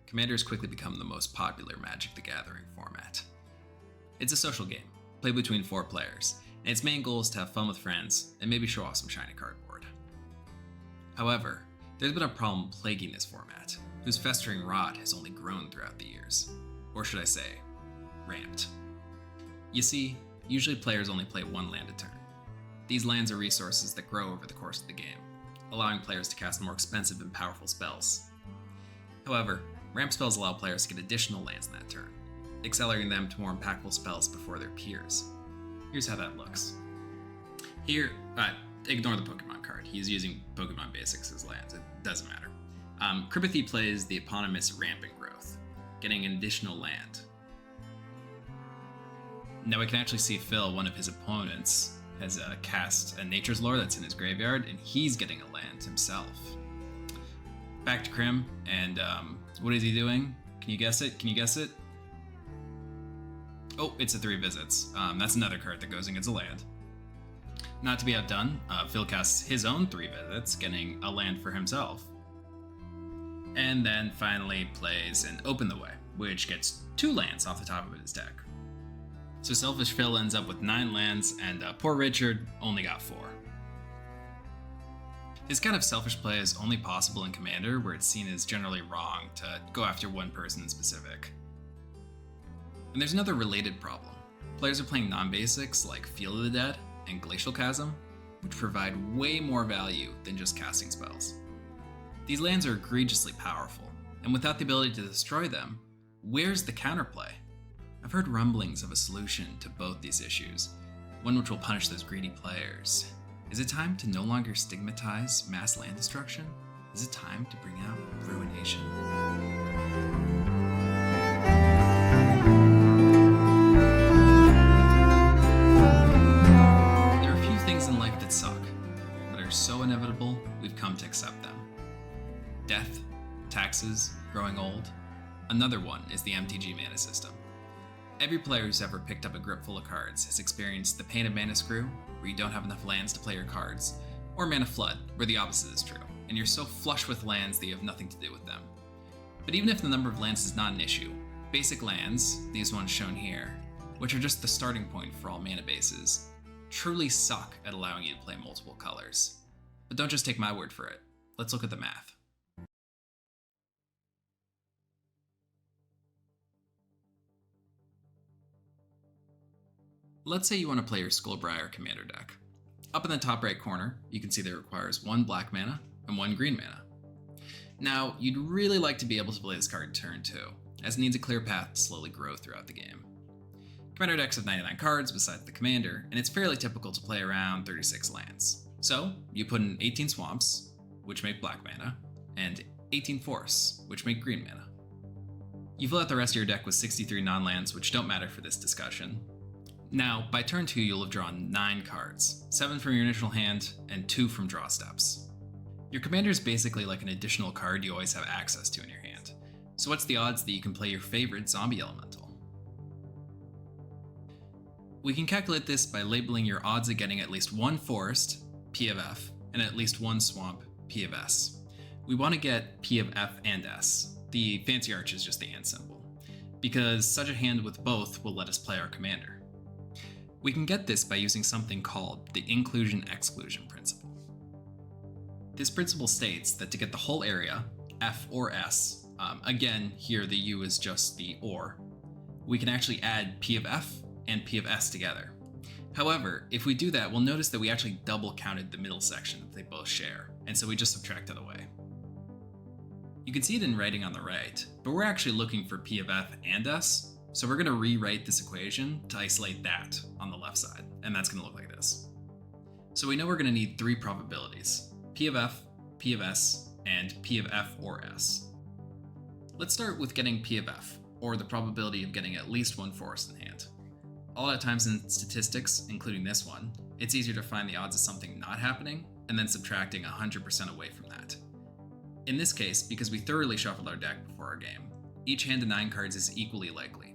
Commander has quickly become the most popular Magic the Gathering format. It's a social game, played between 4 players, and its main goal is to have fun with friends and maybe show off some shiny cardboard. However, there's been a problem plaguing this format, whose festering rot has only grown throughout the years. Or should I say, ramped. You see, usually players only play 1 land a turn. These lands are resources that grow over the course of the game, allowing players to cast more expensive and powerful spells. However, ramp spells allow players to get additional lands in that turn, accelerating them to more impactful spells before their peers. Here's how that looks. Here, ignore the Pokemon card. He's using Pokemon Basics as lands. It doesn't matter. Kribithy plays the eponymous Rampant Growth, getting an additional land. Now we can actually see Phil, one of his opponents, has cast a Nature's Lore that's in his graveyard, and he's getting a land himself. Back to Krim, and what is he doing? Can you guess it? Oh, it's a 3 visits. That's another card that goes and gets a land. Not to be outdone, Phil casts his own 3 visits, getting a land for himself. And then finally plays an Open the Way, which gets 2 lands off the top of his deck. So Selfish Phil ends up with 9 lands, and poor Richard only got 4. This kind of selfish play is only possible in Commander, where it's seen as generally wrong to go after one person in specific. And there's another related problem. Players are playing non-basics like Field of the Dead and Glacial Chasm, which provide way more value than just casting spells. These lands are egregiously powerful, and without the ability to destroy them, where's the counterplay? I've heard rumblings of a solution to both these issues, one which will punish those greedy players. Is it time to no longer stigmatize mass land destruction? Is it time to bring out Ruination? There are a few things in life that suck, but are so inevitable we've come to accept them. Death, taxes, growing old. Another one is the MTG mana system. Every player who's ever picked up a grip full of cards has experienced the pain of Mana Screw, where you don't have enough lands to play your cards, or Mana Flood, where the opposite is true, and you're so flush with lands that you have nothing to do with them. But even if the number of lands is not an issue, basic lands, these ones shown here, which are just the starting point for all mana bases, truly suck at allowing you to play multiple colors. But don't just take my word for it. Let's look at the math. Let's say you want to play your Skullbriar Commander deck. Up in the top right corner, you can see that it requires 1 black mana and 1 green mana. Now, you'd really like to be able to play this card turn 2, as it needs a clear path to slowly grow throughout the game. Commander decks have 99 cards besides the Commander, and it's fairly typical to play around 36 lands. So, you put in 18 Swamps, which make black mana, and 18 Forests, which make green mana. You fill out the rest of your deck with 63 non-lands, which don't matter for this discussion. Now, by turn 2, you'll have drawn 9 cards, 7 from your initial hand, and 2 from draw steps. Your commander is basically like an additional card you always have access to in your hand. So what's the odds that you can play your favorite zombie elemental? We can calculate this by labeling your odds of getting at least 1 forest, P of F, and at least 1 swamp, P of S. We want to get P of F and S. The fancy arch is just the and symbol, because such a hand with both will let us play our commander. We can get this by using something called the inclusion-exclusion principle. This principle states that to get the whole area, F or S, again, here the U is just the or, we can actually add P of F and P of S together. However, if we do that, we'll notice that we actually double counted the middle section that they both share, and so we just subtract it away. You can see it in writing on the right, but we're actually looking for P of F and S, so we're going to rewrite this equation to isolate that on the left side, and that's going to look like this. So we know we're going to need 3 probabilities, P of F, P of S, and P of F or S. Let's start with getting P of F, or the probability of getting at least 1 forest in hand. A lot of times in statistics, including this one, it's easier to find the odds of something not happening, and then subtracting 100% away from that. In this case, because we thoroughly shuffled our deck before our game, each hand of 9 cards is equally likely.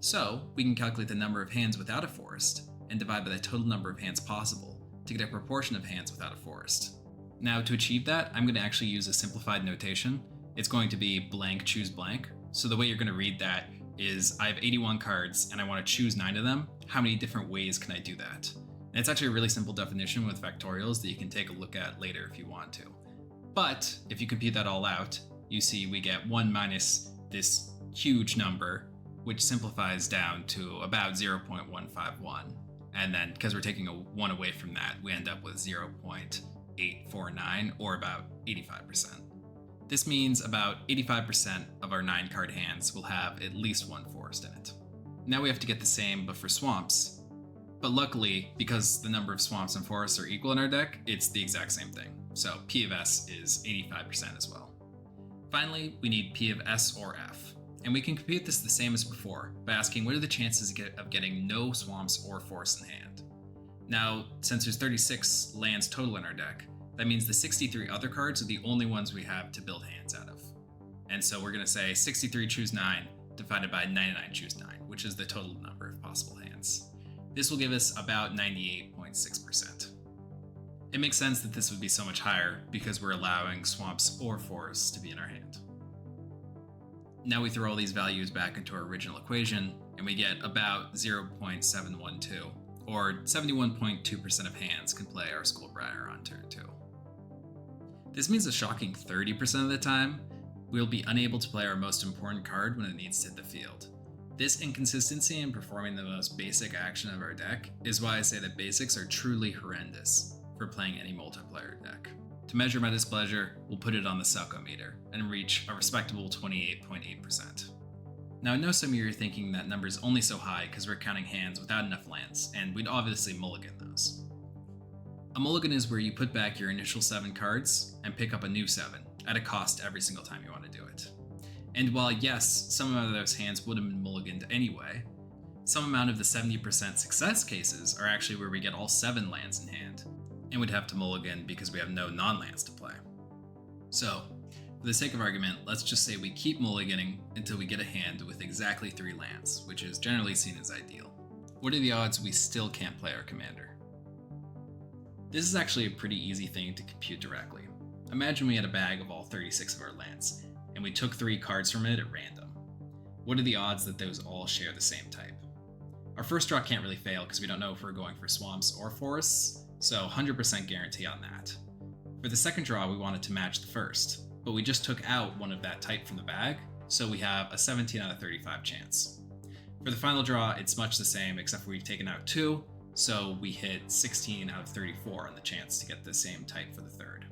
So, we can calculate the number of hands without a forest, and divide by the total number of hands possible, to get a proportion of hands without a forest. Now, to achieve that, I'm going to actually use a simplified notation, it's going to be blank, choose blank. So the way you're going to read that is I have 81 cards and I want to choose 9 of them. How many different ways can I do that? And it's actually a really simple definition with factorials that you can take a look at later if you want to. But if you compute that all out, you see we get 1 minus this huge number, which simplifies down to about 0.151. And then because we're taking a 1 away from that, we end up with 0.849, or about 85%. This means about 85% of our 9 card hands will have at least 1 forest in it. Now we have to get the same but for swamps. But luckily, because the number of swamps and forests are equal in our deck, it's the exact same thing. So P of S is 85% as well. Finally, we need P of S or F. And we can compute this the same as before by asking what are the chances of getting no swamps or forests in hand. Now, since there's 36 lands total in our deck, that means the 63 other cards are the only ones we have to build hands out of. And so we're going to say 63 choose 9 divided by 99 choose 9, which is the total number of possible hands. This will give us about 98.6%. It makes sense that this would be so much higher because we're allowing swamps or forests to be in our hand. Now we throw all these values back into our original equation, and we get about 0.712, or 71.2% of hands can play our Skullbriar on turn 2. This means a shocking 30% of the time, we'll be unable to play our most important card when it needs to hit the field. This inconsistency in performing the most basic action of our deck is why I say that basics are truly horrendous for playing any multiplayer deck. To measure my displeasure, we'll put it on the Selco meter and reach a respectable 28.8%. Now I know some of you are thinking that number is only so high because we're counting hands without enough lands, and we'd obviously mulligan those. A mulligan is where you put back your initial 7 cards and pick up a new 7 at a cost every single time you want to do it. And while yes, some of those hands would have been mulliganed anyway, some amount of the 70% success cases are actually where we get all 7 lands in hand, and would have to mulligan because we have no non-lands to play. So, for the sake of argument, let's just say we keep mulliganing until we get a hand with exactly 3 lands, which is generally seen as ideal. What are the odds we still can't play our commander? This is actually a pretty easy thing to compute directly. Imagine we had a bag of all 36 of our lands, and we took 3 cards from it at random. What are the odds that those all share the same type? Our first draw can't really fail because we don't know if we're going for swamps or forests, so 100% guarantee on that. For the second draw, we wanted to match the first, but we just took out one of that type from the bag, so we have a 17 out of 35 chance. For the final draw, it's much the same, except for we've taken out 2, so we hit 16 out of 34 on the chance to get the same type for the third.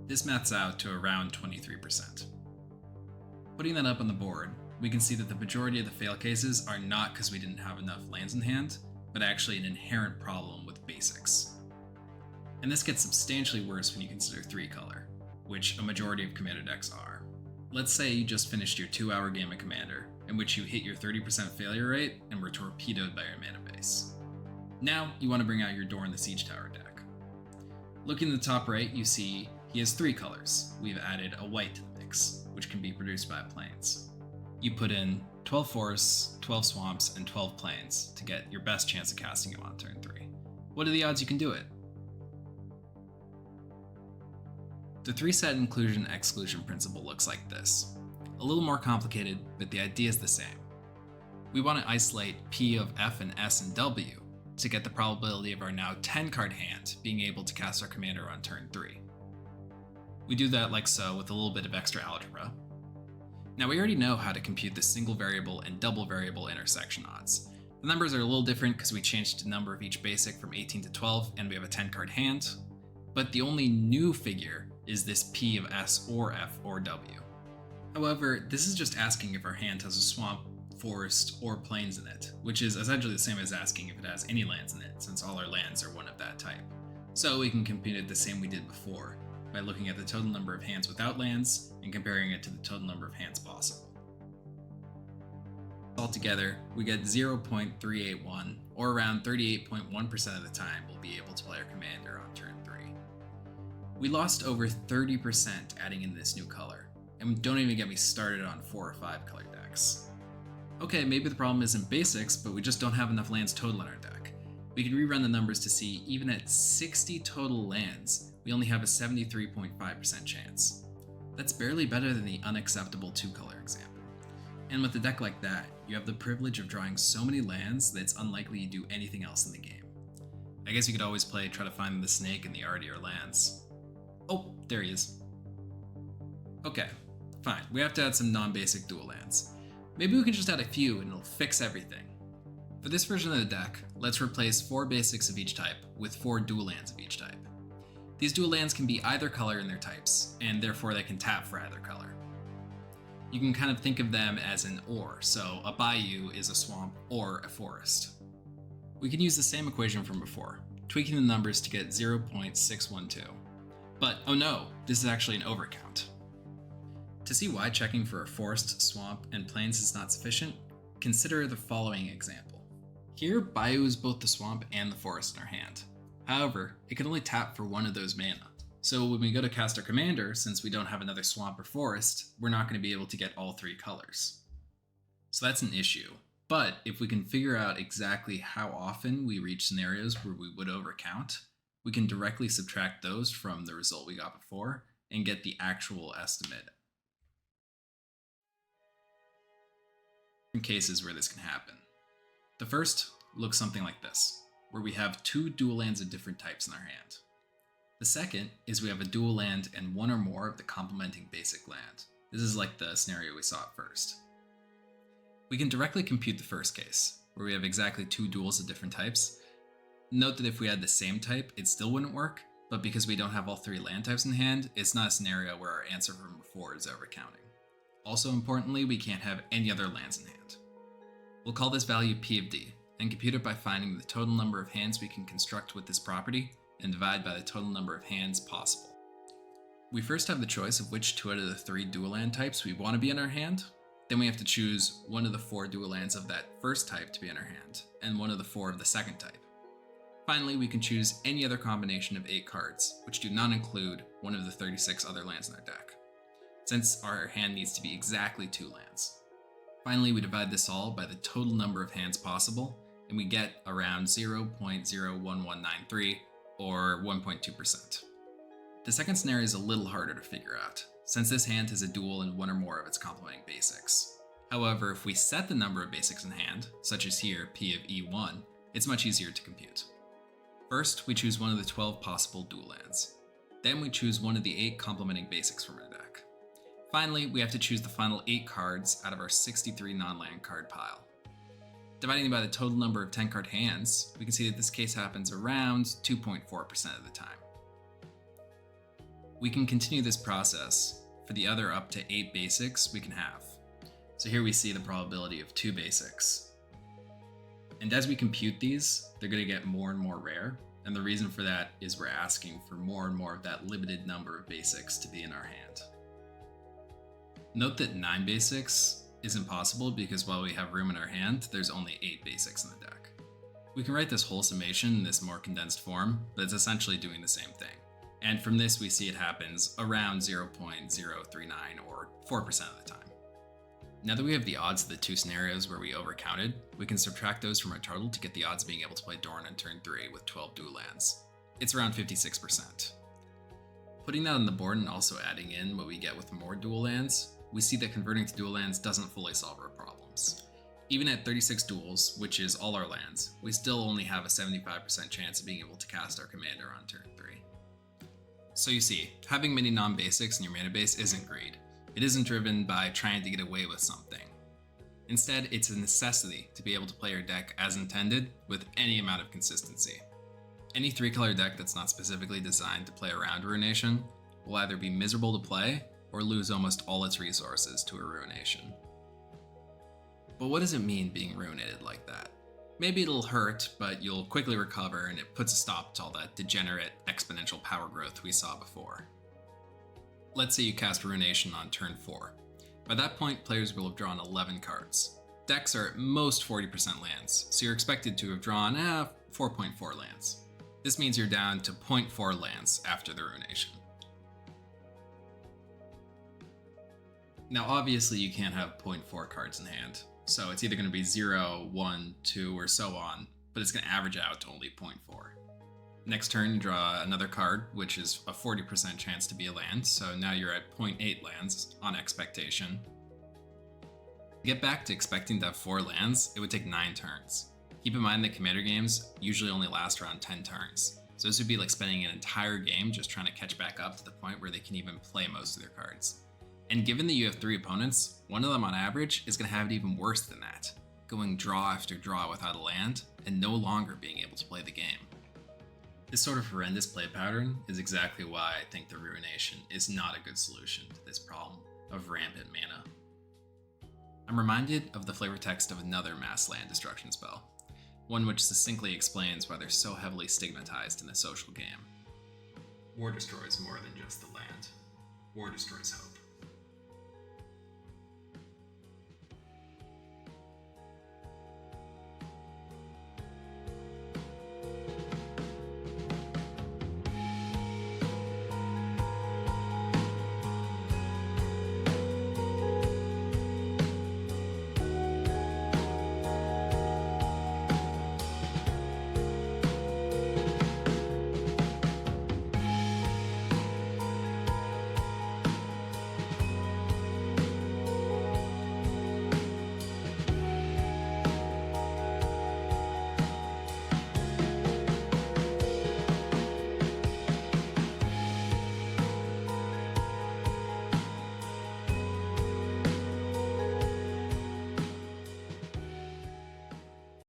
This maths out to around 23%. Putting that up on the board, we can see that the majority of the fail cases are not because we didn't have enough lands in hand, but actually an inherent problem with basics. And this gets substantially worse when you consider 3-color, which a majority of Commander decks are. Let's say you just finished your 2-hour game of Commander, in which you hit your 30% failure rate and were torpedoed by your mana base. Now you want to bring out your Door in the Siege Tower deck. Looking at the top right, you see he has 3 colors. We've added a white to the mix, which can be produced by plains. You put in 12 forests, 12 swamps, and 12 plains to get your best chance of casting him on turn 3. What are the odds you can do it? The 3-set inclusion-exclusion principle looks like this. A little more complicated, but the idea is the same. We want to isolate P of F and S and W to get the probability of our now 10-card hand being able to cast our commander on turn 3. We do that like so with a little bit of extra algebra. Now we already know how to compute the single variable and double variable intersection odds. The numbers are a little different because we changed the number of each basic from 18 to 12 and we have a 10-card hand, but the only new figure is this P of S or F or W. However, this is just asking if our hand has a swamp, forest, or plains in it, which is essentially the same as asking if it has any lands in it, since all our lands are one of that type. So we can compute it the same we did before, by looking at the total number of hands without lands and comparing it to the total number of hands possible. Altogether, we get 0.381, or around 38.1% of the time we'll be able to play our commander on turn 3. We lost over 30% adding in this new color, and don't even get me started on 4 or 5 color decks. Okay, maybe the problem isn't basics, but we just don't have enough lands total in our deck. We can rerun the numbers to see even at 60 total lands, we only have a 73.5% chance. That's barely better than the unacceptable 2-color example. And with a deck like that, you have the privilege of drawing so many lands that it's unlikely you do anything else in the game. I guess you could always play Try to Find the Snake in the Ardier lands. Oh, there he is. Okay, fine, we have to add some non-basic dual lands. Maybe we can just add a few and it'll fix everything. For this version of the deck, let's replace 4 basics of each type with 4 dual lands of each type. These dual lands can be either color in their types, and therefore they can tap for either color. You can kind of think of them as an OR, so a bayou is a swamp or a forest. We can use the same equation from before, tweaking the numbers to get 0.612. But oh no, this is actually an overcount. To see why checking for a forest, swamp, and plains is not sufficient, consider the following example. Here, bayou is both the swamp and the forest in our hand. However, it can only tap for one of those mana. So when we go to cast our commander, since we don't have another swamp or forest, we're not going to be able to get all 3 colors. So that's an issue. But if we can figure out exactly how often we reach scenarios where we would overcount, we can directly subtract those from the result we got before and get the actual estimate. In cases where this can happen. The first looks something like this, where we have 2 dual lands of different types in our hand. The second is we have a dual land and 1 or more of the complementing basic land. This is like the scenario we saw at first. We can directly compute the first case, where we have exactly 2 duals of different types. Note that if we had the same type, it still wouldn't work, but because we don't have all 3 land types in hand, it's not a scenario where our answer from before is overcounting. Also importantly, we can't have any other lands in hand. We'll call this value P of D, and compute it by finding the total number of hands we can construct with this property, and divide by the total number of hands possible. We first have the choice of which 2 out of the 3 dual land types we want to be in our hand. Then we have to choose 1 of the 4 dual lands of that first type to be in our hand, and 1 of the 4 of the second type. Finally, we can choose any other combination of 8 cards, which do not include 1 of the 36 other lands in our deck, since our hand needs to be exactly 2 lands. Finally, we divide this all by the total number of hands possible, and we get around 0.01193, or 1.2%. The second scenario is a little harder to figure out, since this hand has a dual and 1 or more of its complementing basics. However, if we set the number of basics in hand, such as here P of E1, it's much easier to compute. First, we choose 1 of the 12 possible dual lands. Then we choose 1 of the 8 complementing basics from our deck. Finally, we have to choose the final 8 cards out of our 63 non-land card pile. Dividing by the total number of 10-card hands, we can see that this case happens around 2.4% of the time. We can continue this process for the other up to 8 basics we can have. So here we see the probability of 2 basics. And as we compute these, they're going to get more and more rare, and the reason for that is we're asking for more and more of that limited number of basics to be in our hand. Note that 9 basics isn't possible because while we have room in our hand, there's only 8 basics in the deck. We can write this whole summation in this more condensed form, but it's essentially doing the same thing. And from this we see it happens around 0.039 or 4% of the time. Now that we have the odds of the 2 scenarios where we overcounted, we can subtract those from our total to get the odds of being able to play Dorn on turn 3 with 12 dual lands. It's around 56%. Putting that on the board and also adding in what we get with more dual lands, we see that converting to dual lands doesn't fully solve our problems. Even at 36 duals, which is all our lands, we still only have a 75% chance of being able to cast our commander on turn 3. So you see, having many non-basics in your mana base isn't greed. It isn't driven by trying to get away with something. Instead, it's a necessity to be able to play your deck as intended with any amount of consistency. Any 3-color deck that's not specifically designed to play around Ruination will either be miserable to play or lose almost all its resources to a Ruination. But what does it mean being ruinated like that? Maybe it'll hurt, but you'll quickly recover and it puts a stop to all that degenerate exponential power growth we saw before. Let's say you cast Ruination on turn 4. By that point, players will have drawn 11 cards. Decks are at most 40% lands, so you're expected to have drawn 4.4 lands. This means you're down to 0.4 lands after the Ruination. Now obviously you can't have 0.4 cards in hand, so it's either going to be 0, 1, 2, or so on, but it's going to average out to only 0.4. Next turn, you draw another card, which is a 40% chance to be a land, so now you're at 0.8 lands on expectation. To get back to expecting to have 4 lands, it would take 9 turns. Keep in mind that Commander games usually only last around 10 turns, so this would be like spending an entire game just trying to catch back up to the point where they can even play most of their cards. And given that you have 3 opponents, one of them on average is going to have it even worse than that, going draw after draw without a land, and no longer being able to play the game. This sort of horrendous play pattern is exactly why I think the Ruination is not a good solution to this problem of rampant mana. I'm reminded of the flavor text of another mass land destruction spell, one which succinctly explains why they're so heavily stigmatized in the social game. War destroys more than just the land. War destroys hope.